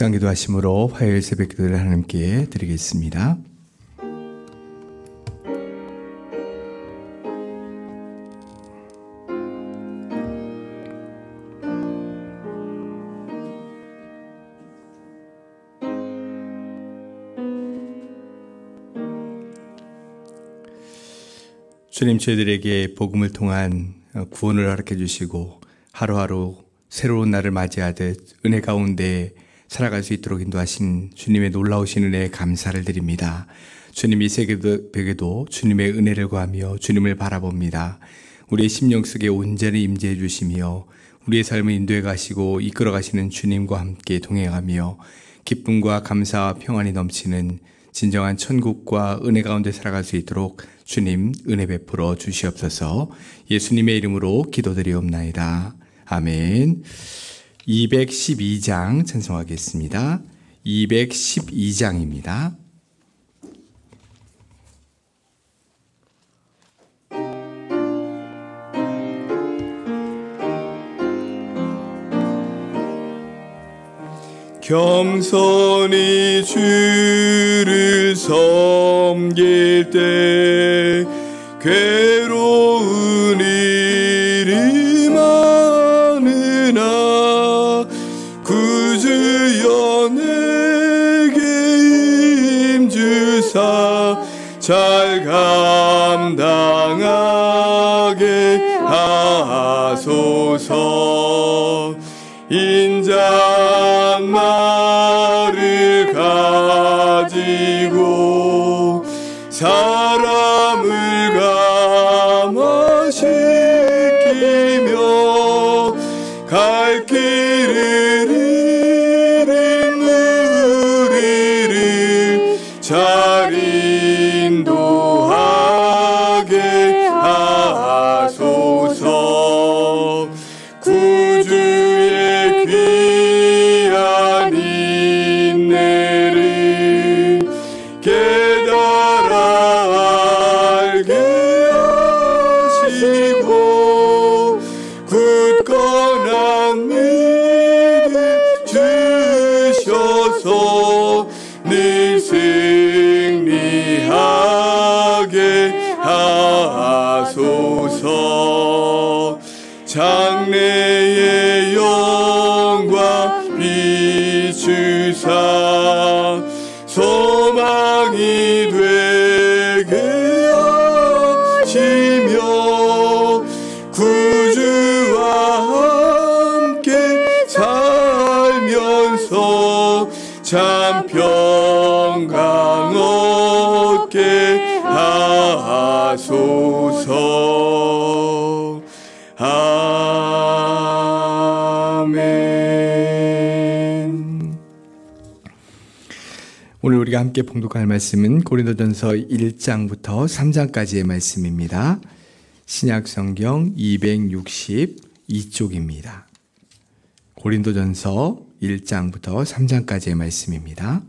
묵상기도 하심으로 화요일 새벽 기도를 하나님께 드리겠습니다. 주님, 저희들에게 복음을 통한 구원을 허락해 주시고 하루하루 새로운 날을 맞이하듯 은혜 가운데 살아갈 수 있도록 인도하신 주님의 놀라우신 은혜에 감사를 드립니다. 주님, 이 새벽에도 주님의 은혜를 구하며 주님을 바라봅니다. 우리의 심령 속에 온전히 임재해 주시며 우리의 삶을 인도해 가시고 이끌어 가시는 주님과 함께 동행하며 기쁨과 감사와 평안이 넘치는 진정한 천국과 은혜 가운데 살아갈 수 있도록 주님 은혜 베풀어 주시옵소서. 예수님의 이름으로 기도드리옵나이다. 아멘. 212장 찬송하겠습니다. 212장입니다. 겸손히 주를 섬길 때 괴로운 일이 많으나 구주여 내게 임주사 잘 감당하게 하소서. 인자한 말을 가지고 사람을 감화시키며 갈 길을 잃은 우리를 잘 인도하게 하소서. 구주의 귀한 인내를 깨달아 알게 하시고 굳건한 믿음 주셔서 늘 승리하게 하소서. 장래의 영광 비추사 소망이 되게 하시며 구주와 함께 살면서 참 평강 얻게 하소서. 아멘. 오늘 우리가 함께 봉독할 말씀은 고린도전서 1장부터 3장까지의 말씀입니다. 신약성경 262쪽입니다. 고린도전서 1장부터 3장까지의 말씀입니다.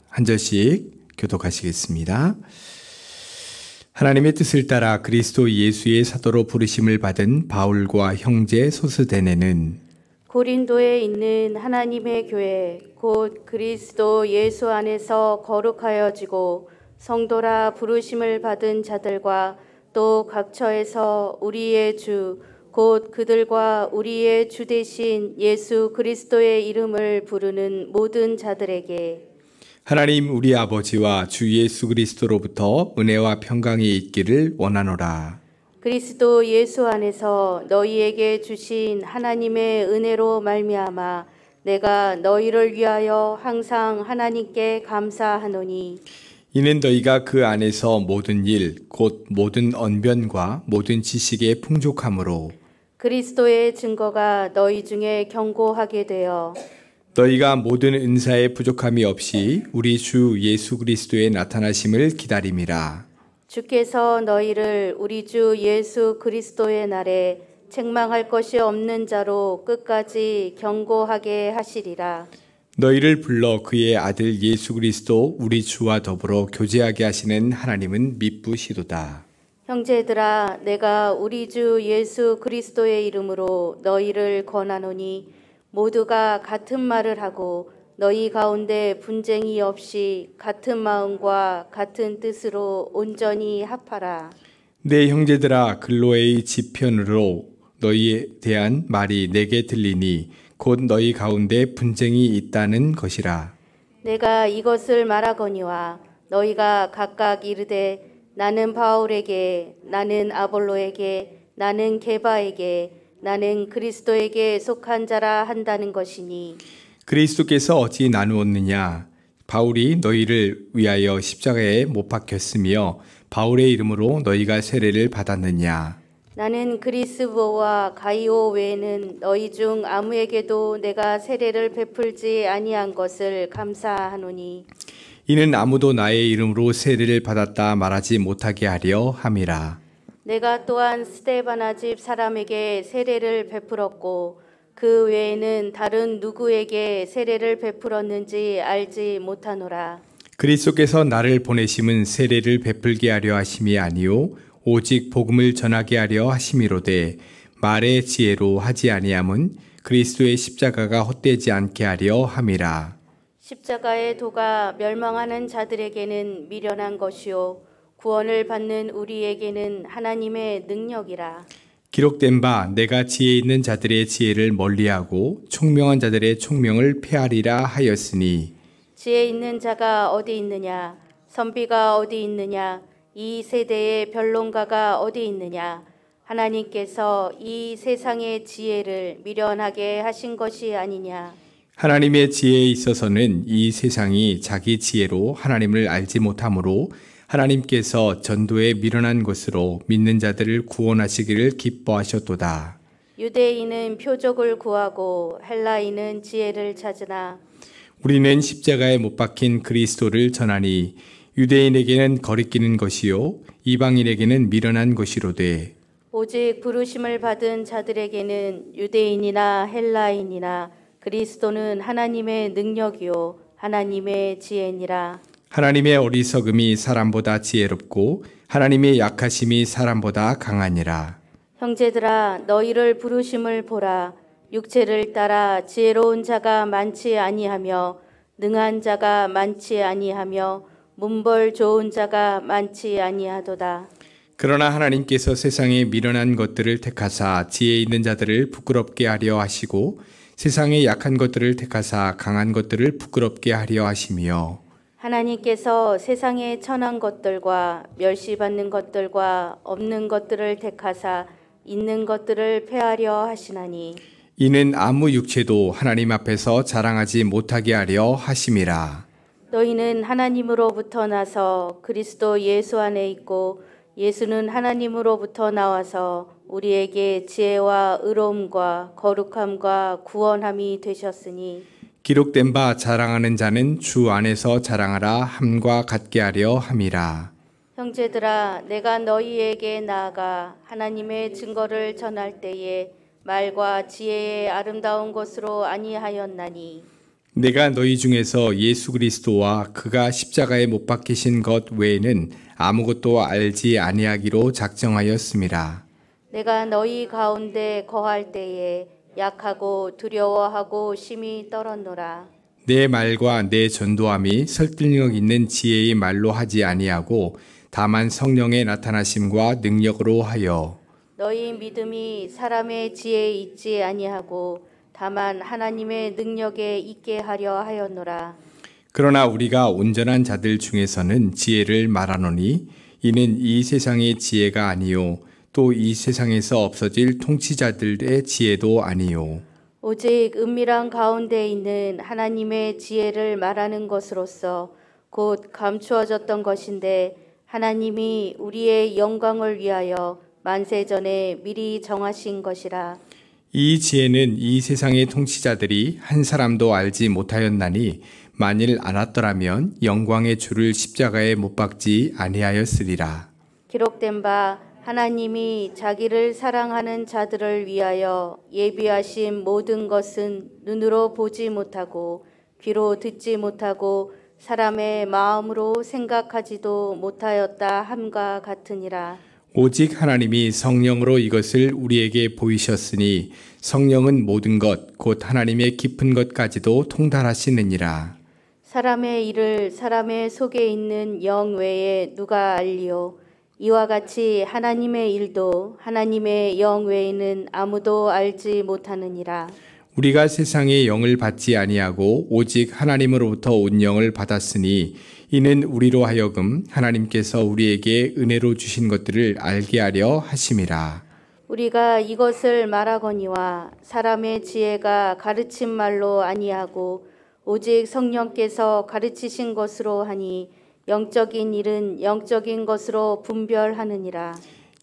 한 절씩 교독하시겠습니다. 하나님의 뜻을 따라 그리스도 예수의 사도로 부르심을 받은 바울과 형제 소스데네는 고린도에 있는 하나님의 교회 곧 그리스도 예수 안에서 거룩하여지고 성도라 부르심을 받은 자들과 또 각처에서 우리의 주 곧 그들과 우리의 주 되신 예수 그리스도의 이름을 부르는 모든 자들에게 하나님 우리 아버지와 주 예수 그리스도로부터 은혜와 평강이 있기를 원하노라. 그리스도 예수 안에서 너희에게 주신 하나님의 은혜로 말미암아 내가 너희를 위하여 항상 하나님께 감사하노니 이는 너희가 그 안에서 모든 일 곧 모든 언변과 모든 지식의 풍족함으로 그리스도의 증거가 너희 중에 견고하게 되어 너희가 모든 은사의 부족함이 없이 우리 주 예수 그리스도의 나타나심을 기다림이라. 주께서 너희를 우리 주 예수 그리스도의 날에 책망할 것이 없는 자로 끝까지 견고하게 하시리라. 너희를 불러 그의 아들 예수 그리스도 우리 주와 더불어 교제하게 하시는 하나님은 미쁘시도다. 형제들아, 내가 우리 주 예수 그리스도의 이름으로 너희를 권하노니 모두가 같은 말을 하고 너희 가운데 분쟁이 없이 같은 마음과 같은 뜻으로 온전히 합하라. 내 형제들아, 글로의 지편으로 너희에 대한 말이 내게 들리니 곧 너희 가운데 분쟁이 있다는 것이라. 내가 이것을 말하거니와 너희가 각각 이르되 나는 바울에게, 나는 아볼로에게, 나는 게바에게, 나는 그리스도에게 속한 자라 한다는 것이니 그리스도께서 어찌 나누었느냐? 바울이 너희를 위하여 십자가에 못 박혔으며 바울의 이름으로 너희가 세례를 받았느냐? 나는 그리스도와 가이오 외에는 너희 중 아무에게도 내가 세례를 베풀지 아니한 것을 감사하노니 이는 아무도 나의 이름으로 세례를 받았다 말하지 못하게 하려 함이라. 내가 또한 스데바나 집 사람에게 세례를 베풀었고 그 외에는 다른 누구에게 세례를 베풀었는지 알지 못하노라. 그리스도께서 나를 보내심은 세례를 베풀게 하려 하심이 아니요 오직 복음을 전하게 하려 하심이로되 말의 지혜로 하지 아니함은 그리스도의 십자가가 헛되지 않게 하려 함이라. 십자가의 도가 멸망하는 자들에게는 미련한 것이요 구원을 받는 우리에게는 하나님의 능력이라. 기록된 바 내가 지혜 있는 자들의 지혜를 멀리하고 총명한 자들의 총명을 폐하리라 하였으니 지혜 있는 자가 어디 있느냐? 선비가 어디 있느냐? 이 세대의 변론가가 어디 있느냐? 하나님께서 이 세상의 지혜를 미련하게 하신 것이 아니냐? 하나님의 지혜에 있어서는 이 세상이 자기 지혜로 하나님을 알지 못하므로 하나님께서 전도에 미련한 것으로 믿는 자들을 구원하시기를 기뻐하셨도다. 유대인은 표적을 구하고 헬라인은 지혜를 찾으나 우리는 십자가에 못 박힌 그리스도를 전하니 유대인에게는 거리끼는 것이요 이방인에게는 미련한 것이로되 오직 부르심을 받은 자들에게는 유대인이나 헬라인이나 그리스도는 하나님의 능력이요 하나님의 지혜니라. 하나님의 어리석음이 사람보다 지혜롭고 하나님의 약하심이 사람보다 강하니라. 형제들아, 너희를 부르심을 보라. 육체를 따라 지혜로운 자가 많지 아니하며 능한 자가 많지 아니하며 문벌 좋은 자가 많지 아니하도다. 그러나 하나님께서 세상에 미련한 것들을 택하사 지혜 있는 자들을 부끄럽게 하려 하시고 세상에 약한 것들을 택하사 강한 것들을 부끄럽게 하려 하시며 하나님께서 세상의 천한 것들과 멸시받는 것들과 없는 것들을 택하사 있는 것들을 폐하려 하시나니 이는 아무 육체도 하나님 앞에서 자랑하지 못하게 하려 하심이라. 너희는 하나님으로부터 나서 그리스도 예수 안에 있고 예수는 하나님으로부터 나와서 우리에게 지혜와 의로움과 거룩함과 구원함이 되셨으니 기록된 바 자랑하는 자는 주 안에서 자랑하라 함과 같게 하려 함이라. 형제들아, 내가 너희에게 나아가 하나님의 증거를 전할 때에 말과 지혜의 아름다운 것으로 아니하였나니 내가 너희 중에서 예수 그리스도와 그가 십자가에 못 박히신 것 외에는 아무것도 알지 아니하기로 작정하였음이라. 내가 너희 가운데 거할 때에 약하고 두려워하고 심히 떨었노라. 내 말과 내 전도함이 설득력 있는 지혜의 말로 하지 아니하고 다만 성령의 나타나심과 능력으로 하여 너희 믿음이 사람의 지혜에 있지 아니하고 다만 하나님의 능력에 있게 하려 하였노라. 그러나 우리가 온전한 자들 중에서는 지혜를 말하노니 이는 이 세상의 지혜가 아니요 또 이 세상에서 없어질 통치자들의 지혜도 아니요 오직 은밀한 가운데 있는 하나님의 지혜를 말하는 것으로서 곧 감추어졌던 것인데 하나님이 우리의 영광을 위하여 만세전에 미리 정하신 것이라. 이 지혜는 이 세상의 통치자들이 한 사람도 알지 못하였나니 만일 알았더라면 영광의 주를 십자가에 못 박지 아니하였으리라. 기록된 바 하나님이 자기를 사랑하는 자들을 위하여 예비하신 모든 것은 눈으로 보지 못하고 귀로 듣지 못하고 사람의 마음으로 생각하지도 못하였다 함과 같으니라. 오직 하나님이 성령으로 이것을 우리에게 보이셨으니 성령은 모든 것 곧 하나님의 깊은 것까지도 통달하시느니라. 사람의 일을 사람의 속에 있는 영 외에 누가 알리요? 이와 같이 하나님의 일도 하나님의 영 외에는 아무도 알지 못하느니라. 우리가 세상의 영을 받지 아니하고 오직 하나님으로부터 온 영을 받았으니 이는 우리로 하여금 하나님께서 우리에게 은혜로 주신 것들을 알게 하려 하심이라. 우리가 이것을 말하거니와 사람의 지혜가 가르친 말로 아니하고 오직 성령께서 가르치신 것으로 하니 영적인 일은 영적인 것으로 분별하느니라.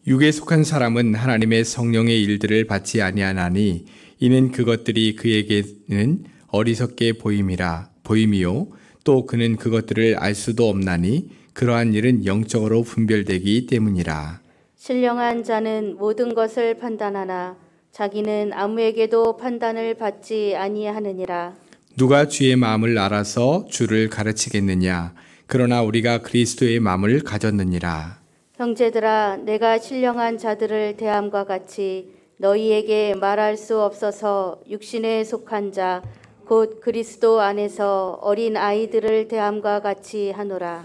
육에 속한 사람은 하나님의 성령의 일들을 받지 아니하나니 이는 그것들이 그에게는 어리석게 보임이요 또 그는 그것들을 알 수도 없나니 그러한 일은 영적으로 분별되기 때문이라. 신령한 자는 모든 것을 판단하나 자기는 아무에게도 판단을 받지 아니하느니라. 누가 주의 마음을 알아서 주를 가르치겠느냐? 그러나 우리가 그리스도의 마음을 가졌느니라. 형제들아, 내가 신령한 자들을 대함과 같이 너희에게 말할 수 없어서 육신에 속한 자, 곧 그리스도 안에서 어린 아이들을 대함과 같이 하노라.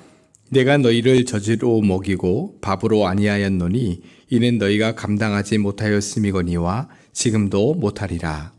내가 너희를 젖으로 먹이고 밥으로 아니하였노니 이는 너희가 감당하지 못하였음이거니와 지금도 못하리라.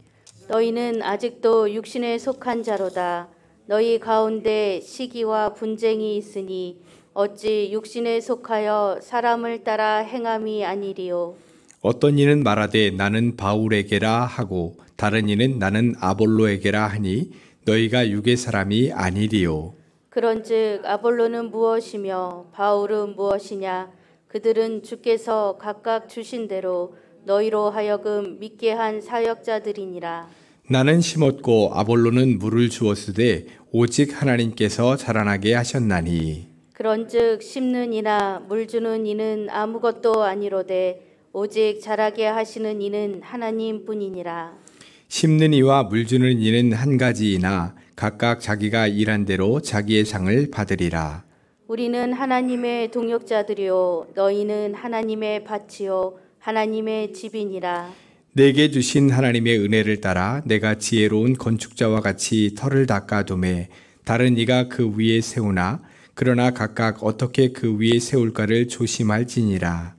너희는 아직도 육신에 속한 자로다. 너희 가운데 시기와 분쟁이 있으니 어찌 육신에 속하여 사람을 따라 행함이 아니리요. 어떤 이는 말하되 나는 바울에게라 하고 다른 이는 나는 아볼로에게라 하니 너희가 육의 사람이 아니리요. 그런즉 아볼로는 무엇이며 바울은 무엇이냐? 그들은 주께서 각각 주신 대로 너희로 하여금 믿게 한 사역자들이니라. 나는 심었고 아볼로는 물을 주었으되 오직 하나님께서 자라나게 하셨나니. 그런즉 심는 이나 물 주는 이는 아무것도 아니로되 오직 자라게 하시는 이는 하나님뿐이니라. 심는 이와 물 주는 이는 한 가지이나 각각 자기가 일한 대로 자기의 상을 받으리라. 우리는 하나님의 동역자들이요 너희는 하나님의 밭이요 하나님의 집이니라. 내게 주신 하나님의 은혜를 따라 내가 지혜로운 건축자와 같이 터를 닦아두매 다른 이가 그 위에 세우나 그러나 각각 어떻게 그 위에 세울까를 조심할지니라.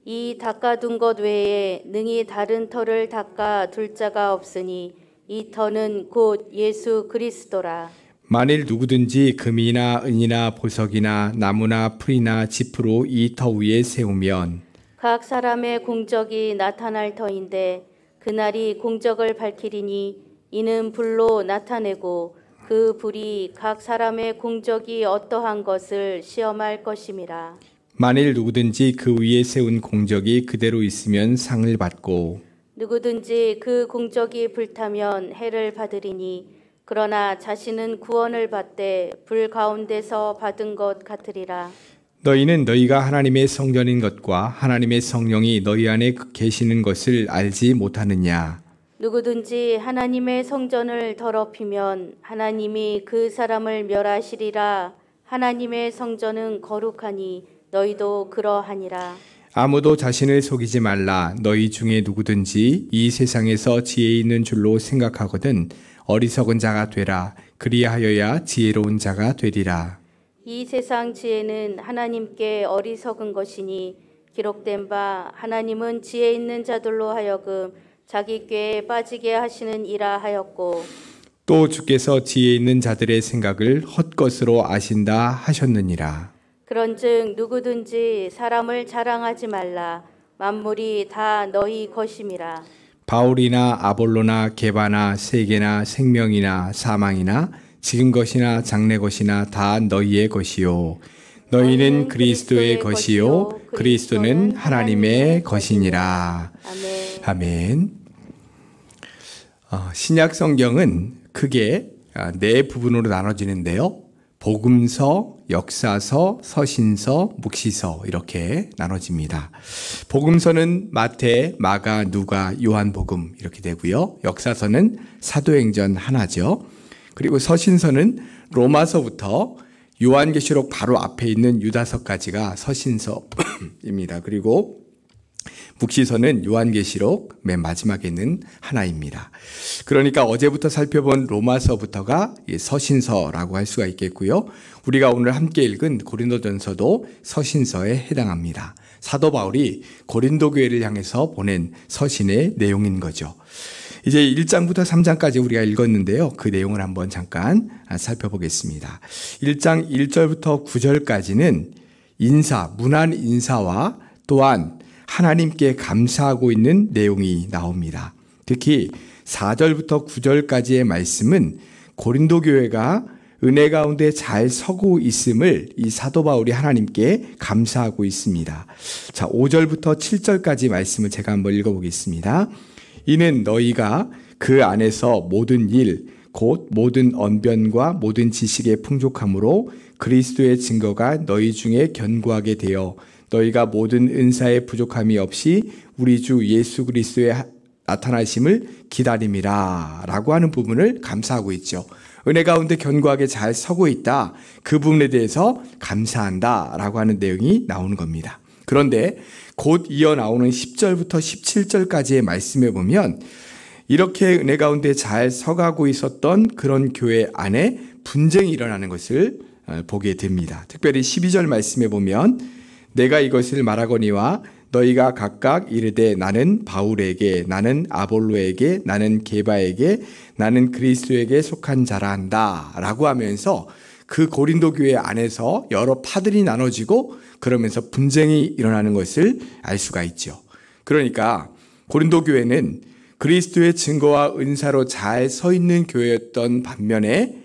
이 닦아둔 것 외에 능히 다른 터를 닦아둘 자가 없으니 이 터는 곧 예수 그리스도라. 만일 누구든지 금이나 은이나 보석이나 나무나 풀이나 짚으로 이 터 위에 세우면 각 사람의 공적이 나타날 터인데 그날이 공적을 밝히리니 이는 불로 나타내고 그 불이 각 사람의 공적이 어떠한 것을 시험할 것임이라. 만일 누구든지 그 위에 세운 공적이 그대로 있으면 상을 받고 누구든지 그 공적이 불타면 해를 받으리니 그러나 자신은 구원을 받되 불 가운데서 받은 것 같으리라. 너희는 너희가 하나님의 성전인 것과 하나님의 성령이 너희 안에 계시는 것을 알지 못하느냐. 누구든지 하나님의 성전을 더럽히면 하나님이 그 사람을 멸하시리라. 하나님의 성전은 거룩하니 너희도 그러하니라. 아무도 자신을 속이지 말라. 너희 중에 누구든지 이 세상에서 지혜 있는 줄로 생각하거든 어리석은 자가 되라. 그리하여야 지혜로운 자가 되리라. 이 세상 지혜는 하나님께 어리석은 것이니 기록된 바 하나님은 지혜 있는 자들로 하여금 자기 꾀에 빠지게 하시는 이라 하였고 또 주께서 지혜 있는 자들의 생각을 헛것으로 아신다 하셨느니라. 그런즉 누구든지 사람을 자랑하지 말라. 만물이 다 너희 것임이라. 바울이나 아볼로나 게바나 세계나 생명이나 사망이나 지금 것이나 장래 것이나 다 너희의 것이요 너희는 그리스도의 것이요 그리스도는 하나님의 것이니라. 아멘. 아멘. 신약 성경은 크게 네 부분으로 나눠지는데요. 복음서, 역사서, 서신서, 묵시서 이렇게 나눠집니다. 복음서는 마태, 마가, 누가, 요한복음 이렇게 되고요. 역사서는 사도행전 하나죠. 그리고 서신서는 로마서부터 요한계시록 바로 앞에 있는 유다서까지가 서신서입니다. 그리고 묵시서는 요한계시록 맨 마지막에 있는 하나입니다. 그러니까 어제부터 살펴본 로마서부터가 서신서라고 할 수가 있겠고요. 우리가 오늘 함께 읽은 고린도전서도 서신서에 해당합니다. 사도 바울이 고린도 교회를 향해서 보낸 서신의 내용인 거죠. 이제 1장부터 3장까지 우리가 읽었는데요. 그 내용을 한번 잠깐 살펴보겠습니다. 1장 1절부터 9절까지는 무난 인사와 또한 하나님께 감사하고 있는 내용이 나옵니다. 특히 4절부터 9절까지의 말씀은 고린도 교회가 은혜 가운데 잘 서고 있음을 이 사도 바울이 하나님께 감사하고 있습니다. 자, 5절부터 7절까지 말씀을 제가 한번 읽어보겠습니다. 이는 너희가 그 안에서 모든 일, 곧 모든 언변과 모든 지식의 풍족함으로 그리스도의 증거가 너희 중에 견고하게 되어 너희가 모든 은사의 부족함이 없이 우리 주 예수 그리스도의 나타나심을 기다림이라 라고 하는 부분을 감사하고 있죠. 은혜 가운데 견고하게 잘 서고 있다. 그 부분에 대해서 감사한다 라고 하는 내용이 나오는 겁니다. 그런데 곧 이어 나오는 10절부터 17절까지의 말씀에 보면 이렇게 은혜 가운데 잘 서가고 있었던 그런 교회 안에 분쟁이 일어나는 것을 보게 됩니다. 특별히 12절 말씀에 보면 내가 이것을 말하거니와 너희가 각각 이르되 나는 바울에게, 나는 아볼로에게, 나는 게바에게, 나는 그리스도에게 속한 자라 한다 라고 하면서 그 고린도 교회 안에서 여러 파들이 나눠지고 그러면서 분쟁이 일어나는 것을 알 수가 있죠. 그러니까 고린도 교회는 그리스도의 증거와 은사로 잘 서 있는 교회였던 반면에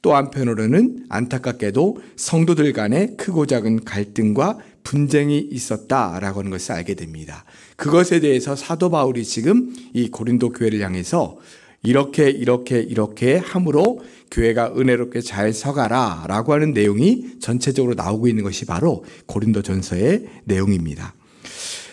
또 한편으로는 안타깝게도 성도들 간에 크고 작은 갈등과 분쟁이 있었다라고 하는 것을 알게 됩니다. 그것에 대해서 사도 바울이 지금 이 고린도 교회를 향해서 이렇게 함으로 교회가 은혜롭게 잘 서가라 라고 하는 내용이 전체적으로 나오고 있는 것이 바로 고린도전서의 내용입니다.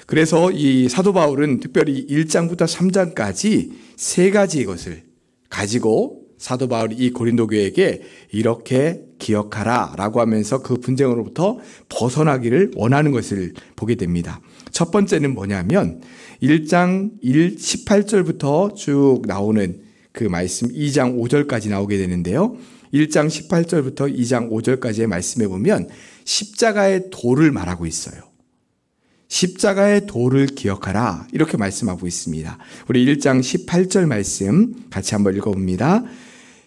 그래서 이 사도 바울은 특별히 1장부터 3장까지 세 가지 것을 가지고 사도 바울이 이 고린도 교회에게 이렇게 기억하라 라고 하면서 그 분쟁으로부터 벗어나기를 원하는 것을 보게 됩니다. 첫 번째는 뭐냐면 1장 18절부터 쭉 나오는 그 말씀 2장 5절까지 나오게 되는데요. 1장 18절부터 2장 5절까지의 말씀에 보면 십자가의 도를 말하고 있어요. 십자가의 도를 기억하라 이렇게 말씀하고 있습니다. 우리 1장 18절 말씀 같이 한번 읽어봅니다.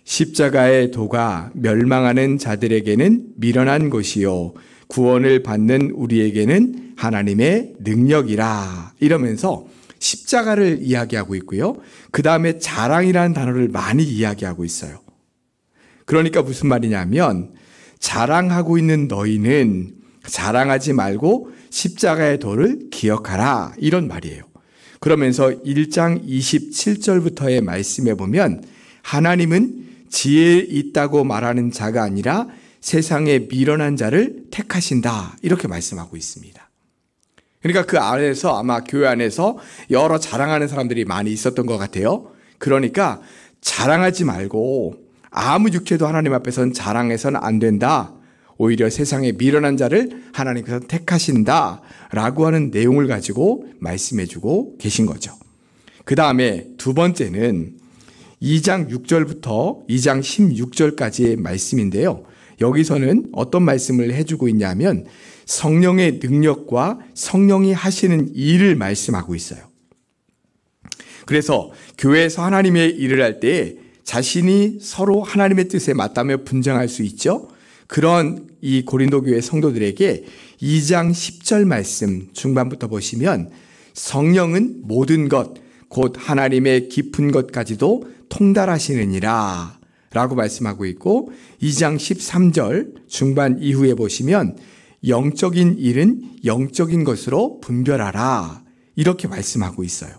십자가의 도가 멸망하는 자들에게는 미련한 것이요 구원을 받는 우리에게는 하나님의 능력이라 이러면서 십자가를 이야기하고 있고요. 그 다음에 자랑이라는 단어를 많이 이야기하고 있어요. 그러니까 무슨 말이냐면 자랑하고 있는 너희는 자랑하지 말고 십자가의 도를 기억하라 이런 말이에요. 그러면서 1장 27절부터의 말씀에 보면 하나님은 지혜 있다고 말하는 자가 아니라 세상에 미련한 자를 택하신다 이렇게 말씀하고 있습니다. 그러니까 그 안에서 아마 교회 안에서 여러 자랑하는 사람들이 많이 있었던 것 같아요. 그러니까 자랑하지 말고 아무 육체도 하나님 앞에서는 자랑해서는 안 된다. 오히려 세상에 미련한 자를 하나님께서 택하신다 라고 하는 내용을 가지고 말씀해주고 계신 거죠. 그 다음에 두 번째는 2장 6절부터 2장 16절까지의 말씀인데요. 여기서는 어떤 말씀을 해주고 있냐면 성령의 능력과 성령이 하시는 일을 말씀하고 있어요. 그래서 교회에서 하나님의 일을 할 때 자신이 서로 하나님의 뜻에 맞다며 분쟁할 수 있죠. 그런 이 고린도 교회 성도들에게 2장 10절 말씀 중반부터 보시면 성령은 모든 것, 곧 하나님의 깊은 것까지도 통달하시느니라 라고 말씀하고 있고 2장 13절 중반 이후에 보시면 영적인 일은 영적인 것으로 분별하라 이렇게 말씀하고 있어요.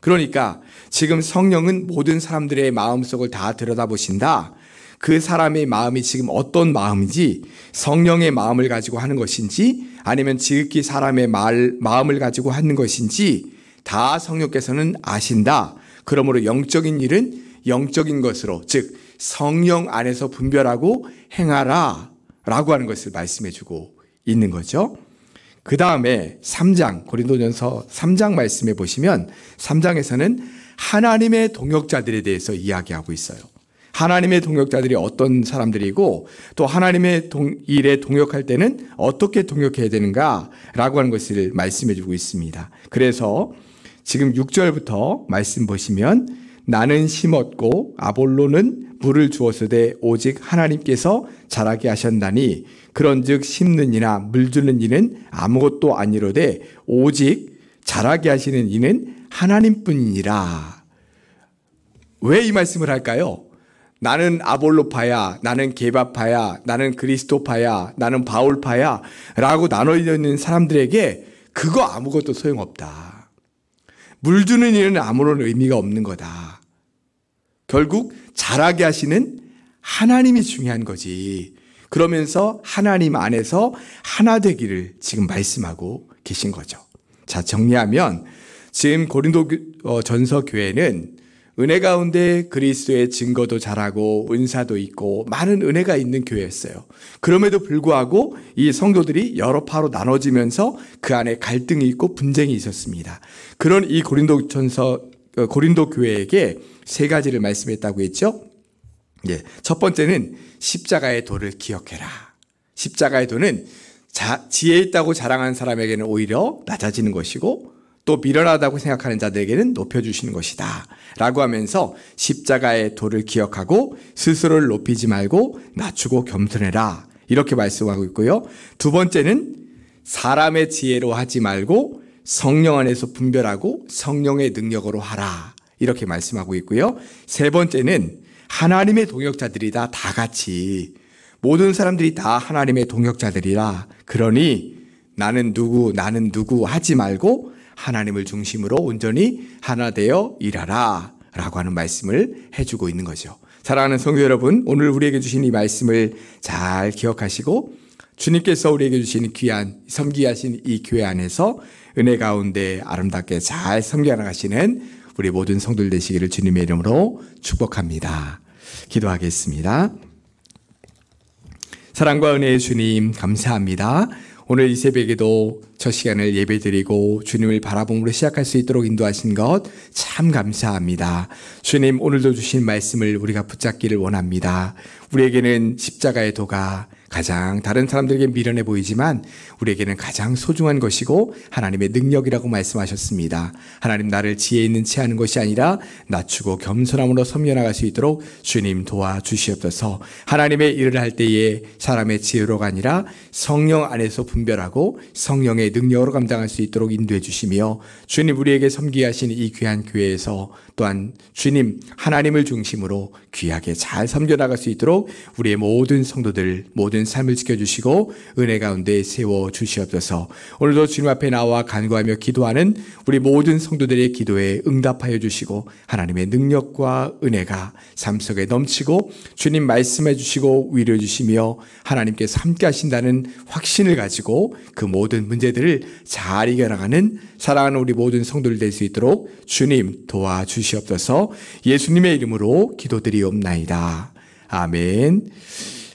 그러니까 지금 성령은 모든 사람들의 마음속을 다 들여다보신다. 그 사람의 마음이 지금 어떤 마음인지 성령의 마음을 가지고 하는 것인지 아니면 지극히 사람의 마음을 가지고 하는 것인지 다 성령께서는 아신다. 그러므로 영적인 일은 영적인 것으로 즉 성령 안에서 분별하고 행하라 라고 하는 것을 말씀해 주고 있는 거죠. 그 다음에 3장, 고린도전서 3장 말씀해 보시면 3장에서는 하나님의 동역자들에 대해서 이야기하고 있어요. 하나님의 동역자들이 어떤 사람들이고 또 하나님의 일에 동역할 때는 어떻게 동역해야 되는가라고 하는 것을 말씀해 주고 있습니다. 그래서 지금 6절부터 말씀 보시면 나는 심었고 아볼로는 물을 주었으되 오직 하나님께서 자라게 하셨나니 그런즉 심는 이나 물 주는 이는 아무것도 아니로되 오직 자라게 하시는 이는 하나님뿐이니라. 왜 이 말씀을 할까요? 나는 아볼로파야, 나는 게바파야, 나는 그리스도파야, 나는 바울파야 라고 나눠져 있는 사람들에게 그거 아무것도 소용없다. 물 주는 일은 아무런 의미가 없는 거다. 결국 자라게 하시는 하나님이 중요한 거지. 그러면서 하나님 안에서 하나 되기를 지금 말씀하고 계신 거죠. 자, 정리하면 지금 고린도 전서 교회는 은혜 가운데 그리스도의 증거도 잘하고 은사도 있고 많은 은혜가 있는 교회였어요. 그럼에도 불구하고 이 성도들이 여러 파로 나눠지면서 그 안에 갈등이 있고 분쟁이 있었습니다. 그런 이 고린도 교회에게 세 가지를 말씀했다고 했죠. 예, 첫 번째는 십자가의 도를 기억해라. 십자가의 도는 지혜 있다고 자랑하는 사람에게는 오히려 낮아지는 것이고 또 미련하다고 생각하는 자들에게는 높여주시는 것이다 라고 하면서 십자가의 도를 기억하고 스스로를 높이지 말고 낮추고 겸손해라 이렇게 말씀하고 있고요. 두 번째는 사람의 지혜로 하지 말고 성령 안에서 분별하고 성령의 능력으로 하라 이렇게 말씀하고 있고요. 세 번째는 하나님의 동역자들이다. 다 같이 모든 사람들이 다 하나님의 동역자들이라. 그러니 나는 누구 하지 말고 하나님을 중심으로 온전히 하나 되어 일하라 라고 하는 말씀을 해주고 있는 거죠. 사랑하는 성도 여러분, 오늘 우리에게 주신 이 말씀을 잘 기억하시고 주님께서 우리에게 주신 귀한 섬기게 하신 이 교회 안에서 은혜 가운데 아름답게 잘 섬겨 나가시는 우리 모든 성도들 되시기를 주님의 이름으로 축복합니다. 기도하겠습니다. 사랑과 은혜의 주님 감사합니다. 오늘 이 새벽에도 첫 시간을 예배드리고 주님을 바라봄으로 시작할 수 있도록 인도하신 것 참 감사합니다. 주님, 오늘도 주신 말씀을 우리가 붙잡기를 원합니다. 우리에게는 십자가의 도가 가장 다른 사람들에게 미련해 보이지만 우리에게는 가장 소중한 것이고 하나님의 능력이라고 말씀하셨습니다. 하나님, 나를 지혜 있는 채 하는 것이 아니라 낮추고 겸손함으로 섬겨나갈 수 있도록 주님 도와주시옵소서. 하나님의 일을 할 때에 사람의 지혜로가 아니라 성령 안에서 분별하고 성령의 능력으로 감당할 수 있도록 인도해 주시며 주님, 우리에게 섬기게 하신 이 귀한 교회에서 또한 주님 하나님을 중심으로 귀하게 잘 섬겨나갈 수 있도록 우리의 모든 성도들 모든 삶을 지켜주시고 은혜 가운데 세워주시옵소서. 오늘도 주님 앞에 나와 간구하며 기도하는 우리 모든 성도들의 기도에 응답하여 주시고 하나님의 능력과 은혜가 삶 속에 넘치고 주님 말씀해 주시고 위로해 주시며 하나님께서 함께 하신다는 확신을 가지고 그 모든 문제들을 잘 이겨나가는 사랑하는 우리 모든 성도들 될 수 있도록 주님 도와주시옵소서. 예수님의 이름으로 기도드리옵나이다. 아멘.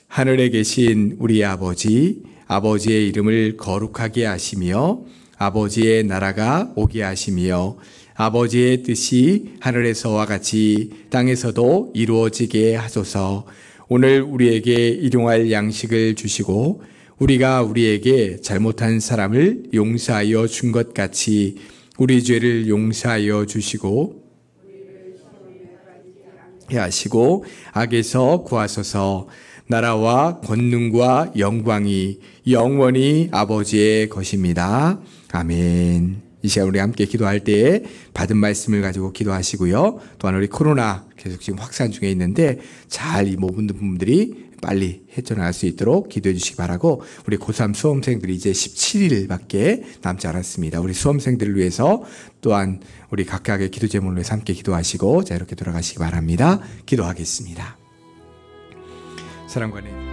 하늘에 계신 우리 아버지, 아버지의 이름을 거룩하게 하시며 아버지의 나라가 오게 하시며 아버지의 뜻이 하늘에서와 같이 땅에서도 이루어지게 하소서. 오늘 우리에게 일용할 양식을 주시고 우리가 우리에게 잘못한 사람을 용서하여 준 것 같이 우리 죄를 용서하여 주시고 하시고 악에서 구하소서. 나라와 권능과 영광이 영원히 아버지의 것입니다. 아멘. 이 시간 우리 함께 기도할 때에 받은 말씀을 가지고 기도하시고요. 또한 우리 코로나 계속 지금 확산 중에 있는데 잘 이 모든 분들이 빨리 헤쳐나갈 수 있도록 기도해 주시기 바라고, 우리 고3 수험생들이 이제 17일밖에 남지 않았습니다. 우리 수험생들을 위해서 또한 우리 각각의 기도 제목을 위해서 함께 기도하시고 자 이렇게 돌아가시기 바랍니다. 기도하겠습니다. 사랑과 은혜